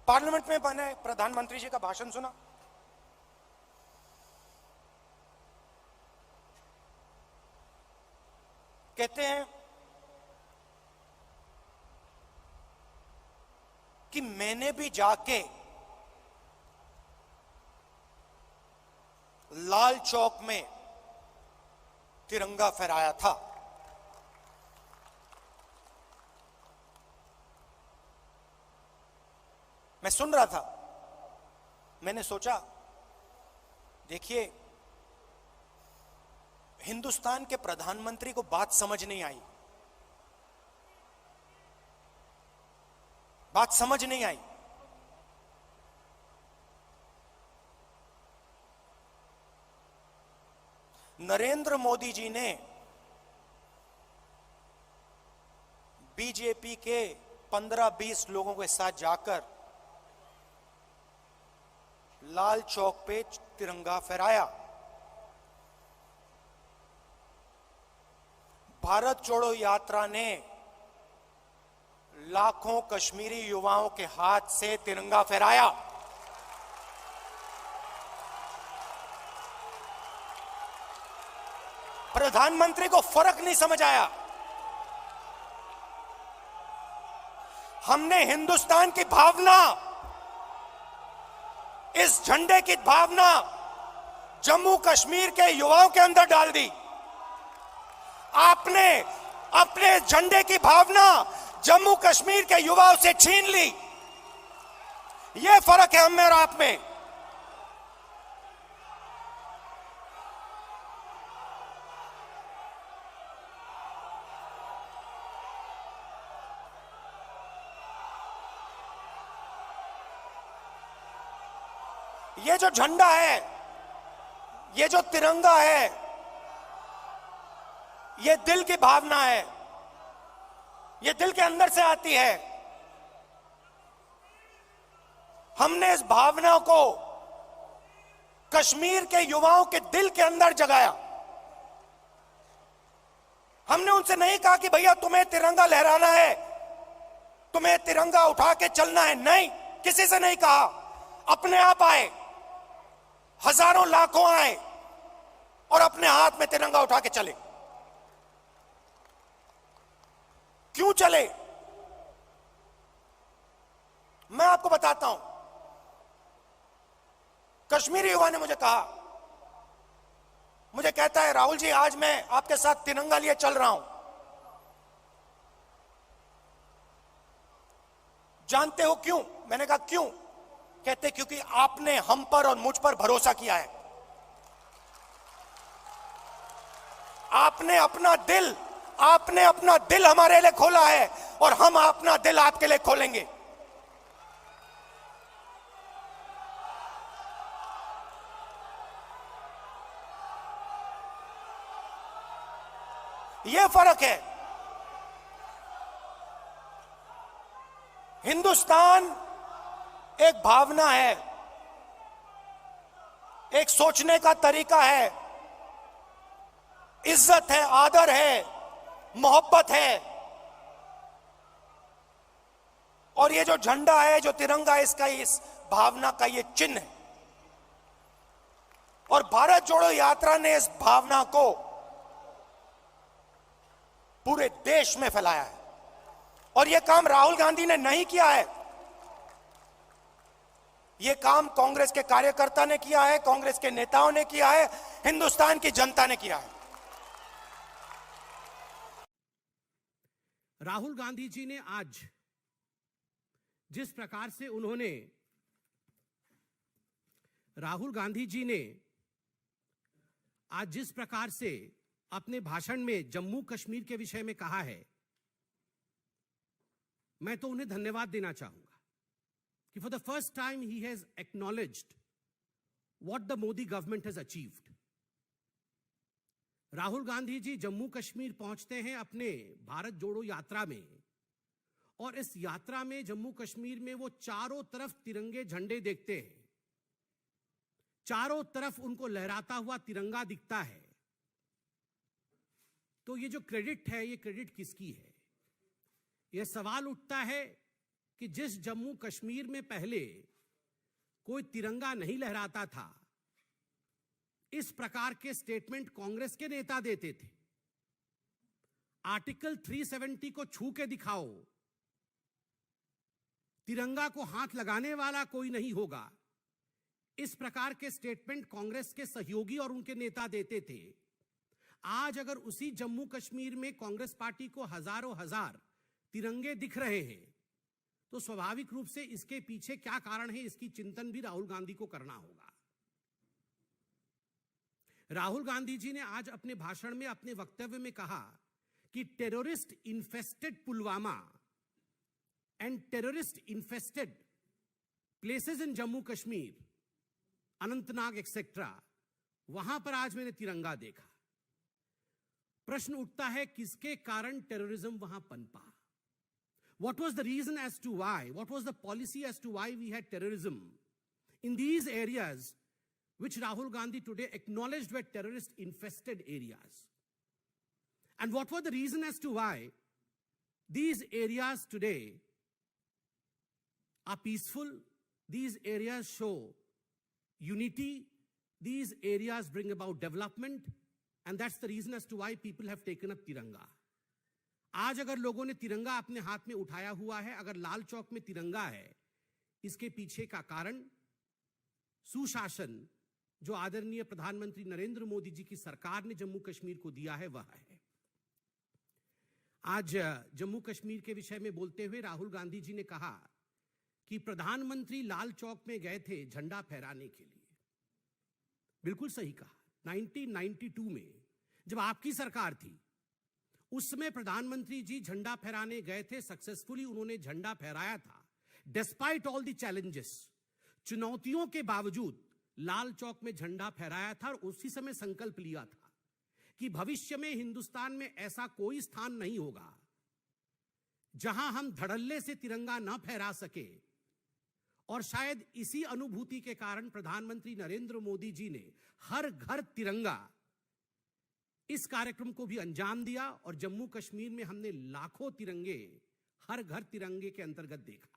Parliament में मैंने प्रधानमंत्री जी का भाषण सुना। कहते हैं कि मैंने भी जाके लाल चौक में तिरंगा फहराया था। मैं सुन रहा था, मैंने सोचा देखिए, हिंदुस्तान के प्रधानमंत्री को बात समझ नहीं आई, बात समझ नहीं आई। नरेंद्र मोदी जी ने बीजेपी के 15-20 लोगों के साथ जाकर लाल चौक पे तिरंगा फहराया। भारत जोड़ो यात्रा ने लाखों कश्मीरी युवाओं के हाथ से तिरंगा फहराया। प्रधानमंत्री को फर्क नहीं समझ आया। हमने हिंदुस्तान की भावना, इस झंडे की भावना जम्मू कश्मीर के युवाओं के अंदर डाल दी। आपने अपने झंडे की भावना जम्मू कश्मीर के युवाओं से छीन ली। यह फर्क है हम में और आप में। ये जो झंडा है, ये जो तिरंगा है, ये दिल की भावना है, ये दिल के अंदर से आती है। हमने इस भावना को कश्मीर के युवाओं के दिल के अंदर जगाया। हमने उनसे नहीं कहा कि भैया तुम्हें तिरंगा लहराना है, तुम्हें तिरंगा उठा के चलना है। नहीं, किसी से नहीं कहा। अपने आप आए, हजारों लाखों आए और अपने हाथ में तिरंगा उठा के चले। क्यों चले? मैं आपको बताता हूं। कश्मीरी युवा ने मुझे कहा, मुझे कहता है राहुल जी आज मैं आपके साथ तिरंगा लिए चल रहा हूं। जानते हो क्यों? मैंने कहा क्यों? कहते क्योंकि आपने हम पर और मुझ पर भरोसा किया है। आपने अपना दिल हमारे लिए खोला है और हम अपना दिल आपके लिए खोलेंगे। यह फर्क है। हिंदुस्तान एक भावना है, एक सोचने का तरीका है, इज्जत है, आदर है, मोहब्बत है। और ये जो झंडा है, जो तिरंगा है, इसका इस भावना का ये चिन्ह है। और भारत जोड़ो यात्रा ने इस भावना को पूरे देश में फैलाया है। और यह काम राहुल गांधी ने नहीं किया है, यह काम कांग्रेस के कार्यकर्ता ने किया है, कांग्रेस के नेताओं ने किया है, हिंदुस्तान की जनता ने किया है। राहुल गांधी जी ने आज जिस प्रकार से अपने भाषण में जम्मू कश्मीर के विषय में कहा है, मैं तो उन्हें धन्यवाद देना चाहूंगा कि for the first time he has acknowledged what the Modi government has achieved. Rahul Gandhi ji Jammu Kashmir पहुंचते हैं अपने भारत जोड़ो यात्रा में, और इस यात्रा में जम्मू कश्मीर में वो चारों तरफ तिरंगे झंडे देखते हैं, चारों तरफ उनको लहराता हुआ तिरंगा दिखता है। तो ये जो क्रेडिट है, ये क्रेडिट किसकी है? यह सवाल उठता है कि जिस जम्मू कश्मीर में पहले कोई तिरंगा नहीं लहराता था, इस प्रकार के स्टेटमेंट कांग्रेस के नेता देते थे। आर्टिकल 370 को छू के दिखाओ, तिरंगा को हाथ लगाने वाला कोई नहीं होगा, इस प्रकार के स्टेटमेंट कांग्रेस के सहयोगी और उनके नेता देते थे। आज अगर उसी जम्मू कश्मीर में कांग्रेस पार्टी को हजारों हजार तिरंगे दिख रहे हैं, तो स्वाभाविक रूप से इसके पीछे क्या कारण है, इसकी चिंतन भी राहुल गांधी को करना होगा। राहुल गांधी जी ने आज अपने भाषण में, अपने वक्तव्य में कहा कि terrorist infested Pulwama and terrorist infested places in Jammu Kashmir, Anantnag etcetera, वहां पर आज मैंने तिरंगा देखा। प्रश्न उठता है, किसके कारण टेररिज्म वहां पनपा? What was the reason as to why? What was the policy as to why we had terrorism in these areas which Rahul Gandhi today acknowledged were terrorist infested areas? And what was the reason as to why these areas today are peaceful? These areas show unity. These areas bring about development. And that's the reason as to why people have taken up Tiranga. आज अगर लोगों ने तिरंगा अपने हाथ में उठाया हुआ है, अगर लाल चौक में तिरंगा है, इसके पीछे का कारण सुशासन जो आदरणीय प्रधानमंत्री नरेंद्र मोदी जी की सरकार ने जम्मू कश्मीर को दिया है, वह है। आज जम्मू कश्मीर के विषय में बोलते हुए राहुल गांधी जी ने कहा कि प्रधानमंत्री लाल चौक में गए थे झंडा फहराने के लिए। बिल्कुल सही कहा। 1992 में जब आपकी सरकार थी, उसमें प्रधानमंत्री जी झंडा फहराने गए थे, सक्सेसफुली उन्होंने झंडा फहराया था। डिस्पाइट ऑल द चैलेंजेस, चुनौतियों के बावजूद लाल चौक में झंडा फहराया था और उसी समय संकल्प लिया था कि भविष्य में हिंदुस्तान में ऐसा कोई स्थान नहीं होगा जहां हम धड़ल्ले से तिरंगा न फहरा सके। और शायद इसी अनुभूति के कारण प्रधानमंत्री नरेंद्र मोदी जी ने हर घर तिरंगा इस कार्यक्रम को भी अंजाम दिया और जम्मू कश्मीर में हमने लाखों तिरंगे हर घर तिरंगे के अंतर्गत देखा।